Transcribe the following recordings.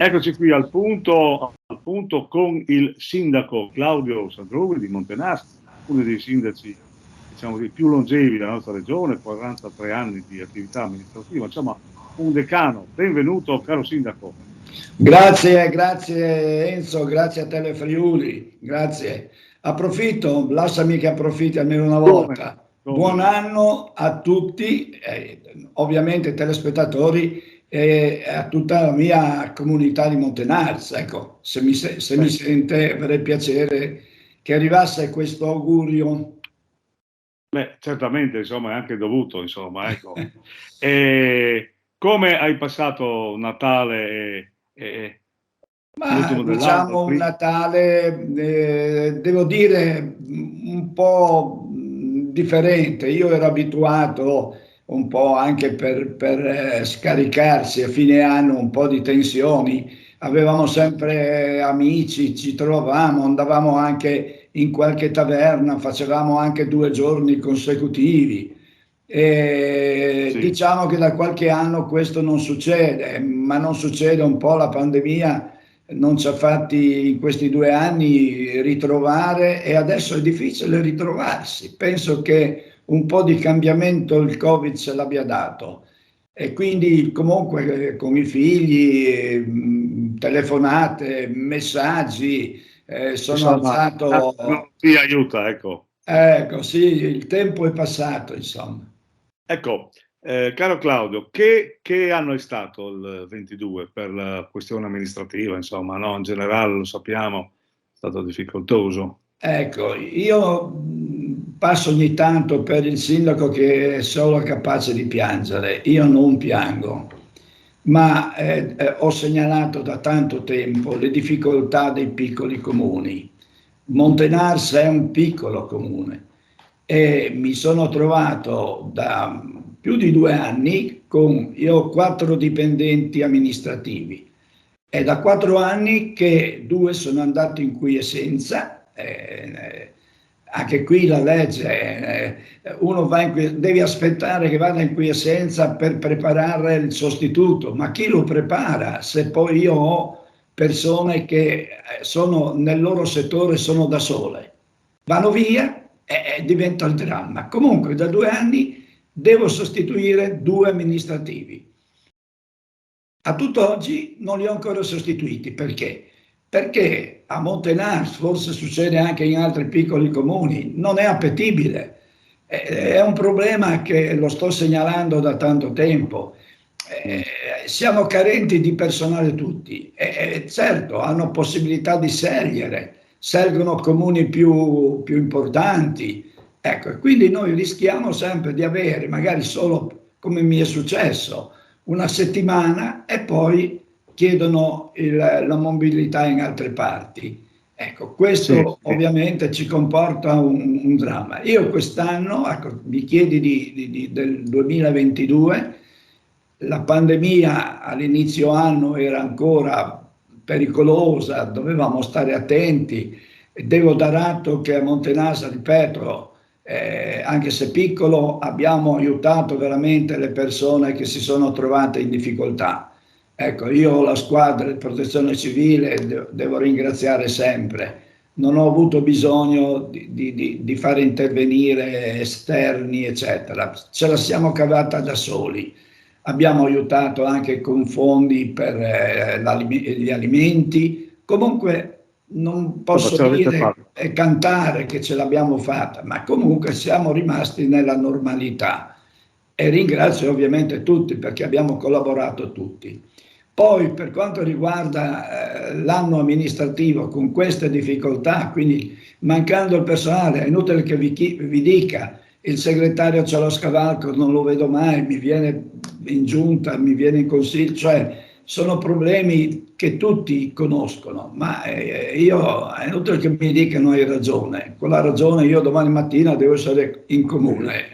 Eccoci qui al punto con il sindaco Claudio Sandrughi di Montenasso, uno dei sindaci, diciamo, più longevi della nostra regione, 43 anni di attività amministrativa, insomma un decano. Benvenuto caro sindaco. Grazie Enzo, grazie a Telefriuli, grazie. Approfitto, lasciami che approfitti almeno una volta. Buon anno a tutti, ovviamente telespettatori, e a tutta la mia comunità di Montenars. Ecco, se mi sente, avrei piacere che arrivasse questo augurio. Beh, certamente, insomma, è anche dovuto, insomma, ecco. Come hai passato Natale l'ultimo diciamo un Natale, devo dire, un po' differente. Io ero abituato un po' anche per scaricarsi a fine anno un po' di tensioni. Avevamo sempre amici, ci trovavamo, andavamo anche in qualche taverna, facevamo anche 2 giorni consecutivi. Sì. Diciamo che da qualche anno questo non succede, ma non succede, un po' la pandemia non ci ha fatti in questi 2 anni ritrovare, e adesso è difficile ritrovarsi. Penso che un po' di cambiamento il Covid ce l'abbia dato, e quindi comunque con i figli, telefonate, messaggi, sono alzato. Ti aiuta, ecco. Ecco, sì, il tempo è passato, insomma. Ecco, caro Claudio, che anno è stato il 22 per la questione amministrativa, insomma, no? In generale lo sappiamo, è stato difficoltoso. Ecco, io passo ogni tanto per il sindaco che è solo capace di piangere. Io non piango, ma ho segnalato da tanto tempo le difficoltà dei piccoli comuni. Montenars è un piccolo comune e mi sono trovato da più di 2 anni io ho 4 dipendenti amministrativi, è da 4 anni che 2 sono andati in quiescenza. Anche qui la legge, uno devi aspettare che vada in quiescenza per preparare il sostituto, ma chi lo prepara se poi io ho persone che sono nel loro settore, sono da sole, vanno via e diventa il dramma. Comunque da 2 anni devo sostituire 2 amministrativi. A tutt'oggi non li ho ancora sostituiti. Perché? Perché a Montenars, forse succede anche in altri piccoli comuni, non è appetibile. È un problema che lo sto segnalando da tanto tempo. Siamo carenti di personale tutti. Certo, hanno possibilità di scelgono comuni più importanti. Ecco, quindi noi rischiamo sempre di avere, magari solo come mi è successo, 1 settimana e poi chiedono la mobilità in altre parti. Ecco, questo sì, ovviamente ci comporta un dramma. Io quest'anno, ecco, mi chiedi del 2022, la pandemia all'inizio anno era ancora pericolosa, dovevamo stare attenti. Devo dar atto che a Montenasa, ripeto, anche se piccolo, abbiamo aiutato veramente le persone che si sono trovate in difficoltà. Ecco, io la squadra di protezione civile devo ringraziare sempre. Non ho avuto bisogno di fare intervenire esterni, eccetera. Ce la siamo cavata da soli. Abbiamo aiutato anche con fondi per gli alimenti. Comunque non posso dire e cantare che ce l'abbiamo fatta, ma comunque siamo rimasti nella normalità, e ringrazio ovviamente tutti perché abbiamo collaborato tutti. Poi per quanto riguarda l'anno amministrativo con queste difficoltà, quindi mancando il personale, è inutile che vi dica, il segretario Cialoscavalco non lo vedo mai, mi viene in giunta, mi viene in consiglio, cioè sono problemi che tutti conoscono, ma io è inutile che mi dicano hai ragione. Con la ragione io domani mattina devo essere in comune,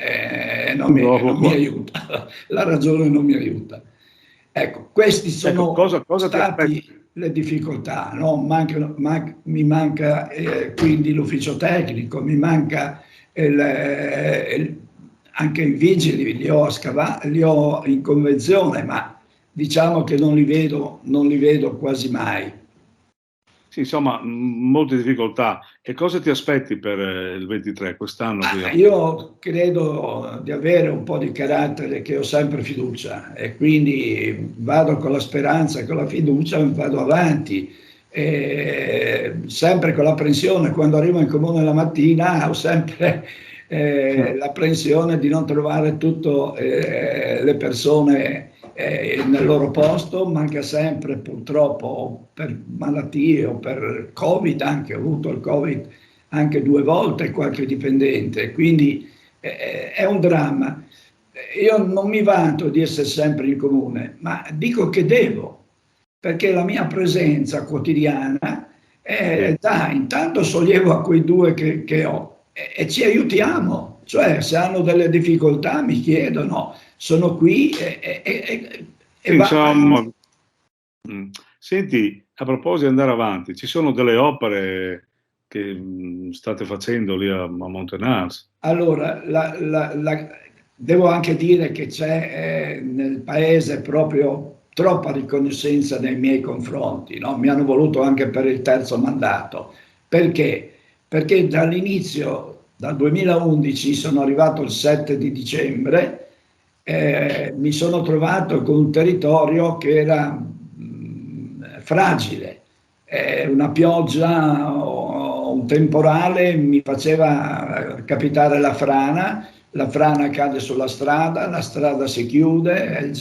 non mi aiuta, la ragione non mi aiuta. Ecco, questi sono stati le difficoltà, no? Mi manca quindi l'ufficio tecnico, mi manca anche i vigili, li ho in convenzione, ma diciamo che non li vedo quasi mai. Sì, insomma, molte difficoltà. E cosa ti aspetti per il 23, quest'anno? Io credo di avere un po' di carattere, che ho sempre fiducia, e quindi vado con la speranza e con la fiducia, vado avanti. Sempre con l'apprensione, quando arrivo in comune la mattina ho sempre l'apprensione di non trovare tutte le persone nel loro posto. Manca sempre, purtroppo, per malattie o per Covid, anche ho avuto il Covid anche 2 volte, qualche dipendente, quindi è un dramma. Io non mi vanto di essere sempre in comune, ma dico che devo, perché la mia presenza quotidiana dà intanto sollievo a quei 2 che ho, e ci aiutiamo, cioè se hanno delle difficoltà mi chiedono, sono qui e va Insomma, avanti. Senti, a proposito di andare avanti, ci sono delle opere che state facendo lì a Montenars? Allora, devo anche dire che c'è nel paese proprio troppa riconoscenza nei miei confronti, no? Mi hanno voluto anche per il terzo mandato. Perché? Perché dall'inizio, dal 2011, sono arrivato il 7 di dicembre, mi sono trovato con un territorio che era fragile. Una pioggia o un temporale mi faceva capitare la frana cade sulla strada, la strada si chiude.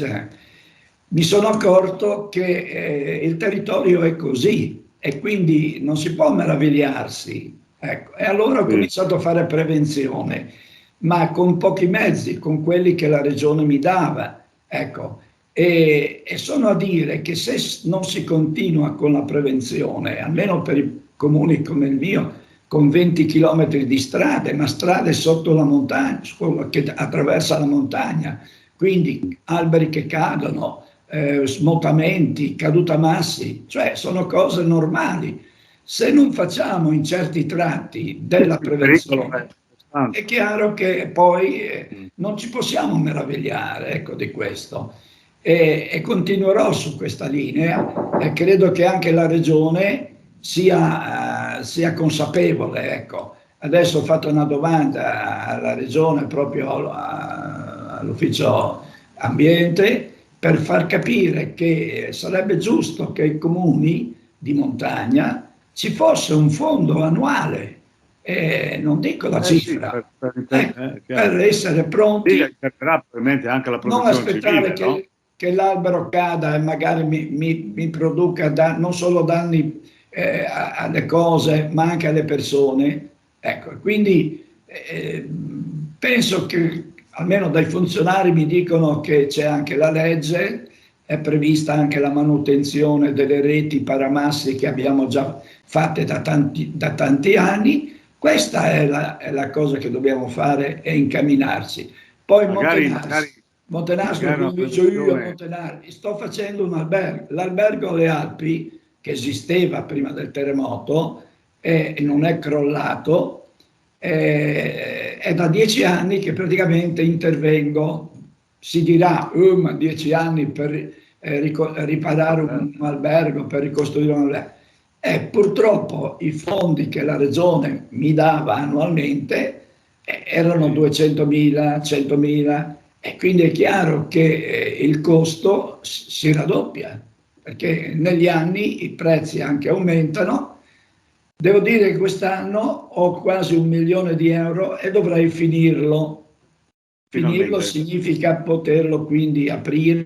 Mi sono accorto che il territorio è così e quindi non si può meravigliarsi. Ecco. E allora ho Sì. cominciato a fare prevenzione, ma con pochi mezzi, con quelli che la regione mi dava. Ecco. E sono a dire che se non si continua con la prevenzione, almeno per i comuni come il mio, con 20 chilometri di strade, ma strade sotto la montagna, che attraversa la montagna, quindi alberi che cadono, smottamenti, cadutamassi, cioè sono cose normali. Se non facciamo in certi tratti della Il pericolo prevenzione, è costante. è chiaro che poi non ci possiamo meravigliare, ecco, di questo. E continuerò su questa linea, e credo che anche la regione sia consapevole. Ecco. Adesso ho fatto una domanda alla regione, proprio all'ufficio ambiente, per far capire che sarebbe giusto che i comuni di montagna ci fosse un fondo annuale, non dico la Sì, cifra, per chiaro. essere Sì, pronti, aiuterà probabilmente anche la non protezione aspettare civile, no? che l'albero cada e magari mi produca non solo danni alle cose, ma anche alle persone. Ecco, quindi penso che almeno dai funzionari mi dicono che c'è anche la legge, è prevista anche la manutenzione delle reti paramassi che abbiamo già fatte da tanti anni. Questa è la cosa che dobbiamo fare e incamminarsi. Poi Magari Montenasco, una come dico io, prevenzione. sto facendo un albergo. L'albergo alle Alpi, che esisteva prima del terremoto e non è crollato, è da 10 anni che praticamente intervengo. Si dirà, ma 10 anni per riparare un albergo, per ricostruire un albergo. Purtroppo i fondi che la regione mi dava annualmente erano 200.000, 100.000, e quindi è chiaro che il costo si raddoppia, perché negli anni i prezzi anche aumentano. Devo dire che quest'anno ho quasi 1 milione di euro e dovrei finirlo. Finirlo Finalmente. significa poterlo quindi aprire.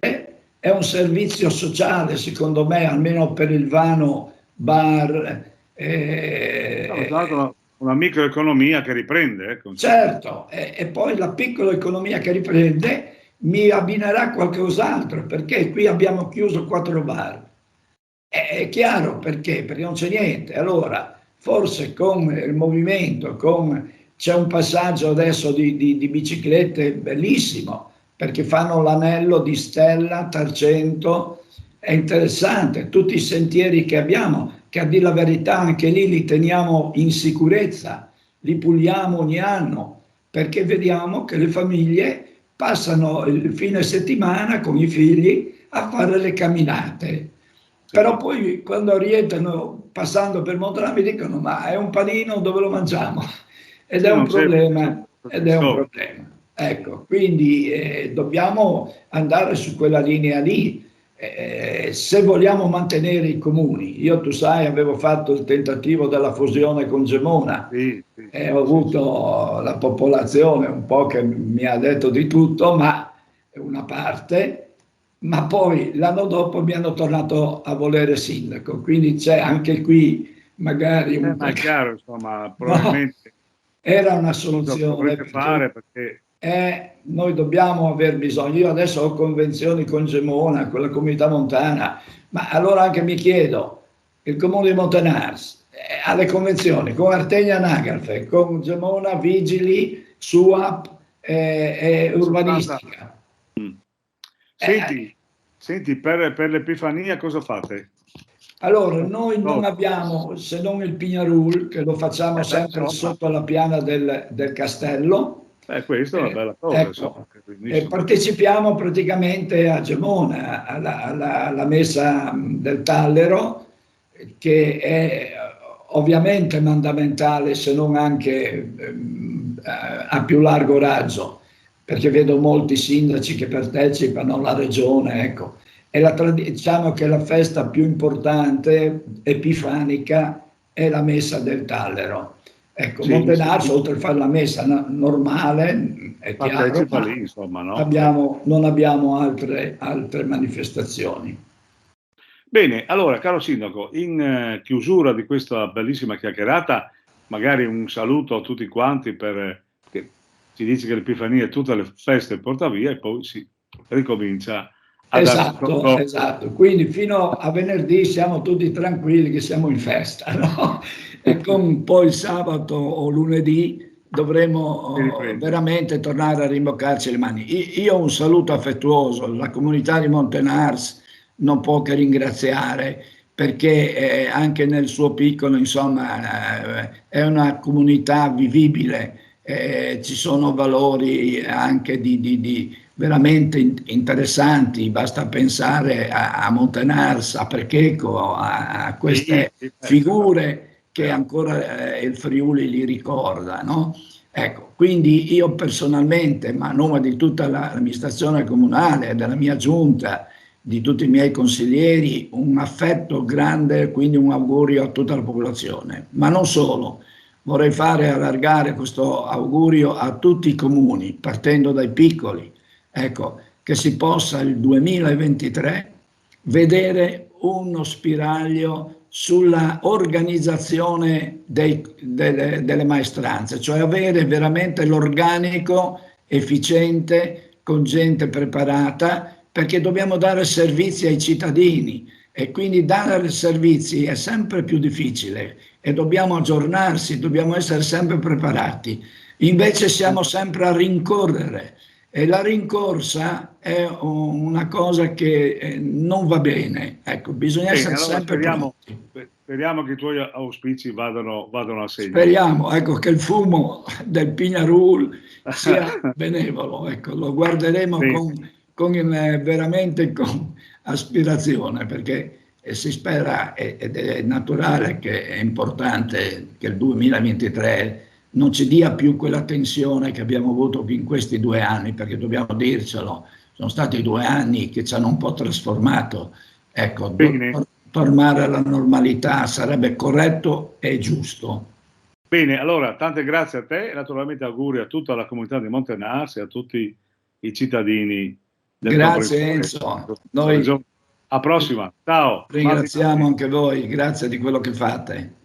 È un servizio sociale, secondo me, almeno per il vano bar. No, tra l'altro una microeconomia che riprende, ecco, insomma. Certo, e poi la piccola economia che riprende mi abbinerà qualcos'altro, perché qui abbiamo chiuso 4 bar. È chiaro perché? Perché non c'è niente. Allora, forse con il movimento, c'è un passaggio adesso di biciclette bellissimo, perché fanno l'anello di Stella, Tarcento, è interessante. Tutti i sentieri che abbiamo, che a dire la verità anche lì li teniamo in sicurezza, li puliamo ogni anno, perché vediamo che le famiglie passano il fine settimana con i figli a fare le camminate. Però poi quando rientrano passando per Montanaro mi dicono: ma è un panino, dove lo mangiamo? Ed è un problema, Ecco, quindi dobbiamo andare su quella linea lì. Se vogliamo mantenere i comuni, io, tu sai, avevo fatto il tentativo della fusione con Gemona, e ho avuto la popolazione un po' che mi ha detto di tutto, ma una parte, ma poi l'anno dopo mi hanno tornato a volere sindaco, quindi c'è anche qui magari un ma è chiaro, insomma, No, probabilmente era una soluzione, perché noi dobbiamo aver bisogno. Io adesso ho convenzioni con Gemona, con la comunità montana, ma allora anche mi chiedo, il comune di Montenars ha le convenzioni con Artegna Nagalfe, con Gemona, Vigili, SUAP e urbanistica. Senti, per l'Epifania cosa fate? Allora, noi non abbiamo, se non il Pignarul, che lo facciamo sempre sotto la piana del castello. Questa è una bella cosa. Ecco, partecipiamo praticamente a Gemona, alla messa del Tallero, che è ovviamente mandamentale, se non anche a più largo raggio, perché vedo molti sindaci che partecipano, la regione, ecco. Diciamo che la festa più importante, epifanica, è la messa del Tallero. Ecco, Montenars, oltre a fare la messa normale, è chiaro, ma lì, insomma, no? non abbiamo altre manifestazioni. Bene, allora, caro sindaco, in chiusura di questa bellissima chiacchierata, magari un saluto a tutti quanti, che ci dice che l'Epifania è tutte le feste porta via e poi si ricomincia. Esatto, quindi fino a venerdì siamo tutti tranquilli che siamo in festa, no? E con poi il sabato o lunedì dovremo veramente tornare a rimboccarci le mani. Io un saluto affettuoso, la comunità di Montenars non può che ringraziare, perché anche nel suo piccolo, insomma, è una comunità vivibile, ci sono valori anche veramente interessanti, basta pensare a Montenars, a Percheco, a queste figure che ancora il Friuli li ricorda, no? Ecco, quindi io personalmente, ma a nome di tutta l'amministrazione comunale, della mia giunta, di tutti i miei consiglieri, un affetto grande, quindi un augurio a tutta la popolazione, ma non solo. Vorrei fare allargare questo augurio a tutti i comuni, partendo dai piccoli, ecco, che si possa il 2023 vedere uno spiraglio sulla organizzazione delle maestranze, cioè avere veramente l'organico efficiente, con gente preparata, perché dobbiamo dare servizi ai cittadini e quindi dare servizi è sempre più difficile e dobbiamo aggiornarsi, dobbiamo essere sempre preparati. Invece siamo sempre a rincorrere. E la rincorsa è una cosa che non va bene, ecco, bisogna essere sempre pronti. Speriamo che i tuoi auspici vadano a segno. Speriamo, ecco, che il fumo del Pignarul sia benevolo, ecco, lo guarderemo veramente con aspirazione, perché si spera, ed è naturale, che è importante che il 2023 non ci dia più quella tensione che abbiamo avuto in questi 2 anni, perché dobbiamo dircelo, sono stati 2 anni che ci hanno un po' trasformato. Ecco, tornare alla normalità sarebbe corretto e giusto. Bene, allora tante grazie a te e naturalmente auguri a tutta la comunità di Montenars e a tutti i cittadini del Grazie Enzo. Noi a prossima, ciao. Ringraziamo anche voi, grazie di quello che fate.